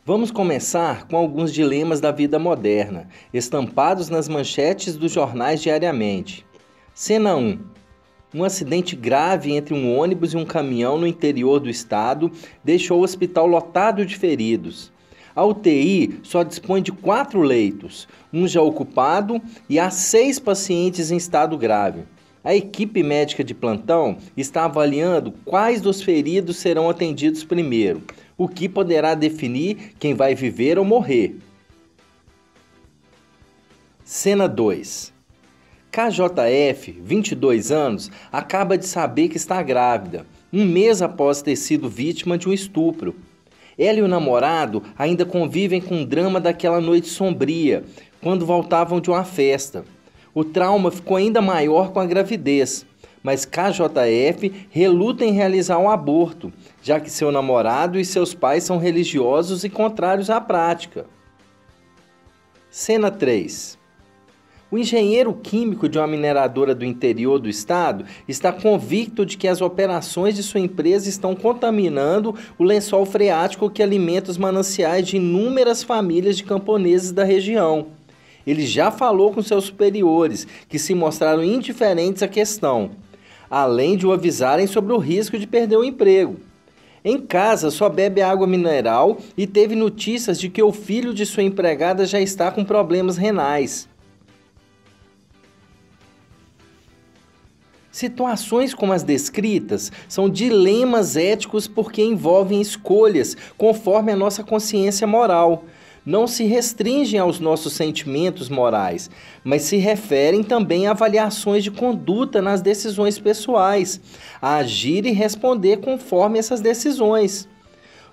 Vamos começar com alguns dilemas da vida moderna, estampados nas manchetes dos jornais diariamente. Cena 1. Um acidente grave entre um ônibus e um caminhão no interior do estado deixou o hospital lotado de feridos. A UTI só dispõe de 4 leitos, um já ocupado e há 6 pacientes em estado grave. A equipe médica de plantão está avaliando quais dos feridos serão atendidos primeiro, o que poderá definir quem vai viver ou morrer. Cena 2. KJF, 22 anos, acaba de saber que está grávida, um mês após ter sido vítima de um estupro. Ela e o namorado ainda convivem com o drama daquela noite sombria, quando voltavam de uma festa. O trauma ficou ainda maior com a gravidez, mas KJF reluta em realizar um aborto, já que seu namorado e seus pais são religiosos e contrários à prática. Cena 3. O engenheiro químico de uma mineradora do interior do estado está convicto de que as operações de sua empresa estão contaminando o lençol freático que alimenta os mananciais de inúmeras famílias de camponeses da região. Ele já falou com seus superiores, que se mostraram indiferentes à questão, além de o avisarem sobre o risco de perder o emprego. Em casa, só bebe água mineral e teve notícias de que o filho de sua empregada já está com problemas renais. Situações como as descritas são dilemas éticos porque envolvem escolhas conforme a nossa consciência moral. Não se restringem aos nossos sentimentos morais, mas se referem também a avaliações de conduta nas decisões pessoais, a agir e responder conforme essas decisões.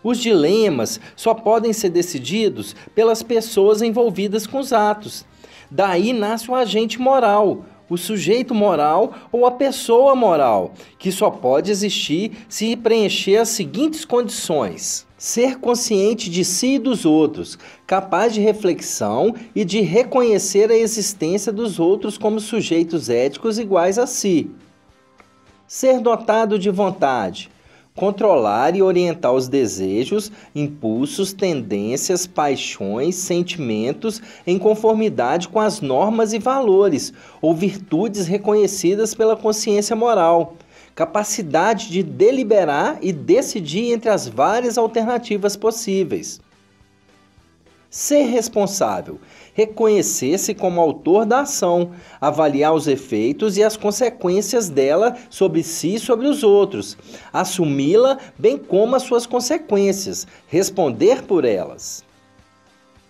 Os dilemas só podem ser decididos pelas pessoas envolvidas com os atos. Daí nasce o agente moral, o sujeito moral ou a pessoa moral, que só pode existir se preencher as seguintes condições: ser consciente de si e dos outros, capaz de reflexão e de reconhecer a existência dos outros como sujeitos éticos iguais a si. Ser dotado de vontade, controlar e orientar os desejos, impulsos, tendências, paixões, sentimentos em conformidade com as normas e valores ou virtudes reconhecidas pela consciência moral. Capacidade de deliberar e decidir entre as várias alternativas possíveis. Ser responsável, reconhecer-se como autor da ação, avaliar os efeitos e as consequências dela sobre si e sobre os outros, assumi-la bem como as suas consequências, responder por elas.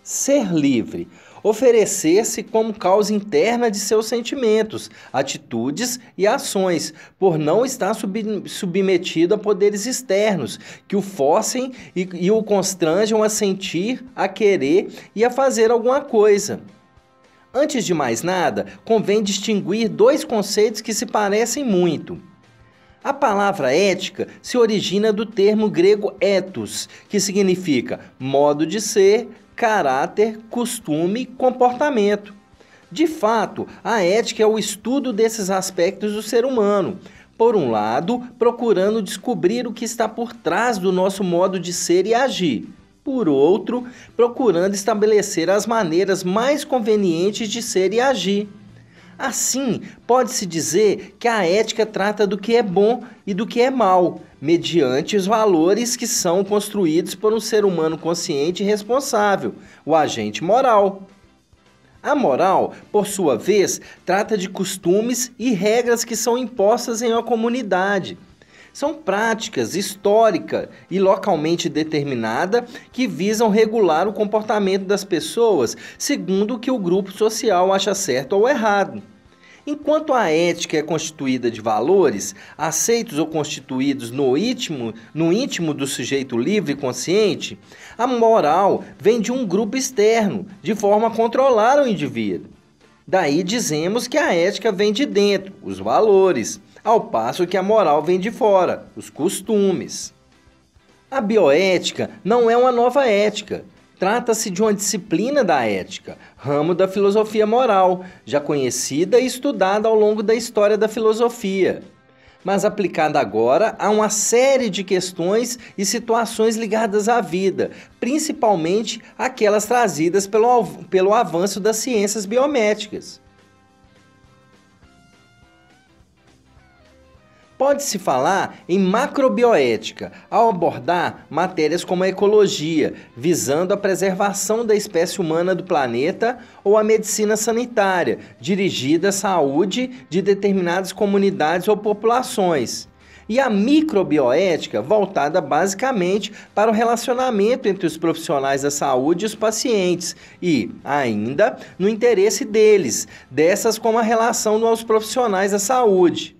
Ser livre, oferecer-se como causa interna de seus sentimentos, atitudes e ações, por não estar submetido a poderes externos que o forcem e o constranjam a sentir, a querer e a fazer alguma coisa. Antes de mais nada, convém distinguir 2 conceitos que se parecem muito. A palavra ética se origina do termo grego ethos, que significa modo de ser, caráter, costume, comportamento. De fato, a ética é o estudo desses aspectos do ser humano. Por um lado, procurando descobrir o que está por trás do nosso modo de ser e agir. Por outro, procurando estabelecer as maneiras mais convenientes de ser e agir. Assim, pode-se dizer que a ética trata do que é bom e do que é mal, mediante os valores que são construídos por um ser humano consciente e responsável, o agente moral. A moral, por sua vez, trata de costumes e regras que são impostas em uma comunidade. São práticas históricas e localmente determinadas que visam regular o comportamento das pessoas segundo o que o grupo social acha certo ou errado. Enquanto a ética é constituída de valores, aceitos ou constituídos no íntimo do sujeito livre e consciente, a moral vem de um grupo externo, de forma a controlar o indivíduo. Daí dizemos que a ética vem de dentro, os valores, ao passo que a moral vem de fora, os costumes. A bioética não é uma nova ética. Trata-se de uma disciplina da ética, ramo da filosofia moral, já conhecida e estudada ao longo da história da filosofia. mas aplicada agora a uma série de questões e situações ligadas à vida, principalmente aquelas trazidas pelo avanço das ciências biomédicas. Pode-se falar em macrobioética ao abordar matérias como a ecologia, visando a preservação da espécie humana do planeta, ou a medicina sanitária, dirigida à saúde de determinadas comunidades ou populações. E a microbioética, voltada basicamente para o relacionamento entre os profissionais da saúde e os pacientes, e, ainda, no interesse deles, dessas como a relação aos profissionais da saúde.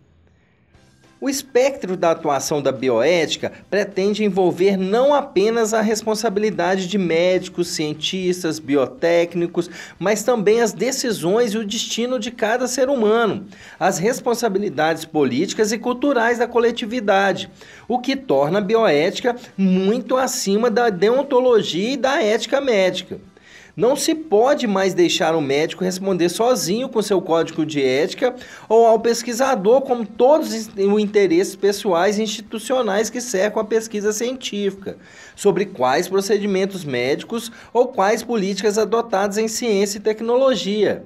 O espectro da atuação da bioética pretende envolver não apenas a responsabilidade de médicos, cientistas, biotécnicos, mas também as decisões e o destino de cada ser humano, as responsabilidades políticas e culturais da coletividade, o que torna a bioética muito acima da deontologia e da ética médica. Não se pode mais deixar o médico responder sozinho com seu código de ética ou ao pesquisador com todos os interesses pessoais e institucionais que cercam a pesquisa científica, sobre quais procedimentos médicos ou quais políticas adotadas em ciência e tecnologia.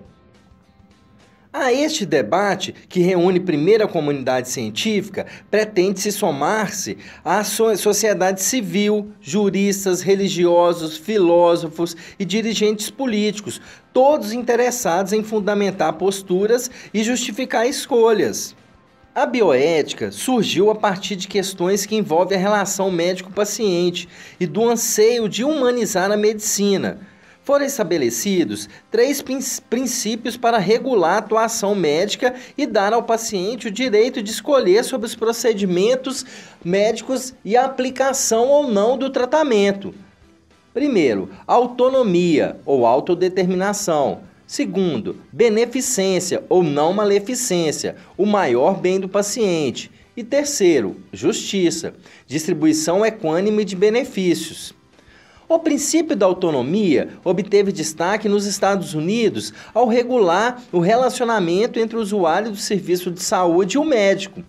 A este debate, que reúne primeiro a comunidade científica, pretende-se somar-se à sociedade civil, juristas, religiosos, filósofos e dirigentes políticos, todos interessados em fundamentar posturas e justificar escolhas. A bioética surgiu a partir de questões que envolvem a relação médico-paciente e do anseio de humanizar a medicina. Foram estabelecidos 3 princípios para regular a atuação médica e dar ao paciente o direito de escolher sobre os procedimentos médicos e a aplicação ou não do tratamento. Primeiro, autonomia ou autodeterminação. Segundo, beneficência ou não maleficência, o maior bem do paciente. E terceiro, justiça, distribuição equânime de benefícios. O princípio da autonomia obteve destaque nos Estados Unidos ao regular o relacionamento entre o usuário do serviço de saúde e o médico.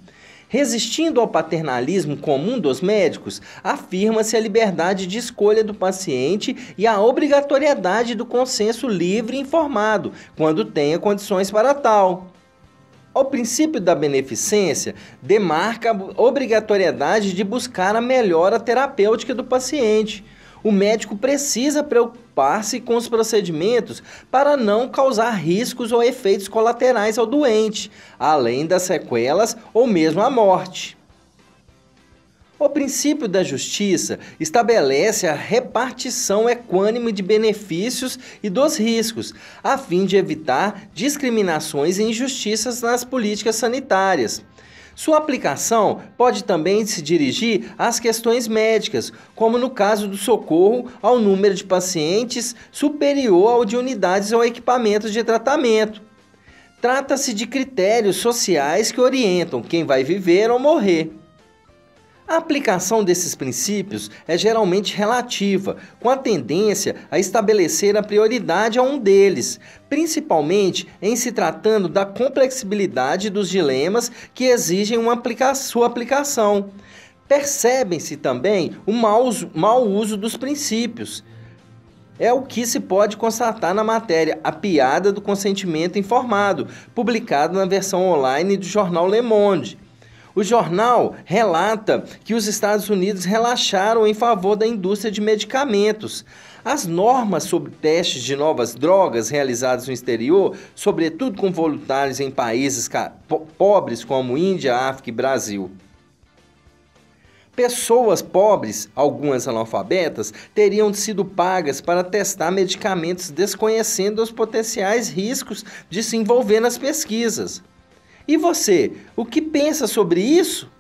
Resistindo ao paternalismo comum dos médicos, afirma-se a liberdade de escolha do paciente e a obrigatoriedade do consenso livre e informado, quando tenha condições para tal. O princípio da beneficência demarca a obrigatoriedade de buscar a melhora terapêutica do paciente. O médico precisa preocupar-se com os procedimentos para não causar riscos ou efeitos colaterais ao doente, além das sequelas ou mesmo a morte. O princípio da justiça estabelece a repartição equânime de benefícios e dos riscos, a fim de evitar discriminações e injustiças nas políticas sanitárias. Sua aplicação pode também se dirigir às questões médicas, como no caso do socorro ao número de pacientes superior ao de unidades ou equipamentos de tratamento. Trata-se de critérios sociais que orientam quem vai viver ou morrer. A aplicação desses princípios é geralmente relativa, com a tendência a estabelecer a prioridade a um deles, principalmente em se tratando da complexibilidade dos dilemas que exigem sua aplicação. Percebem-se também o mau uso dos princípios. É o que se pode constatar na matéria A Piada do Consentimento Informado, publicada na versão online do jornal Le Monde. O jornal relata que os Estados Unidos relaxaram em favor da indústria de medicamentos. As normas sobre testes de novas drogas realizados no exterior, sobretudo com voluntários em países pobres como Índia, África e Brasil. Pessoas pobres, algumas analfabetas, teriam sido pagas para testar medicamentos desconhecendo os potenciais riscos de se envolver nas pesquisas. E você, o que pensa sobre isso?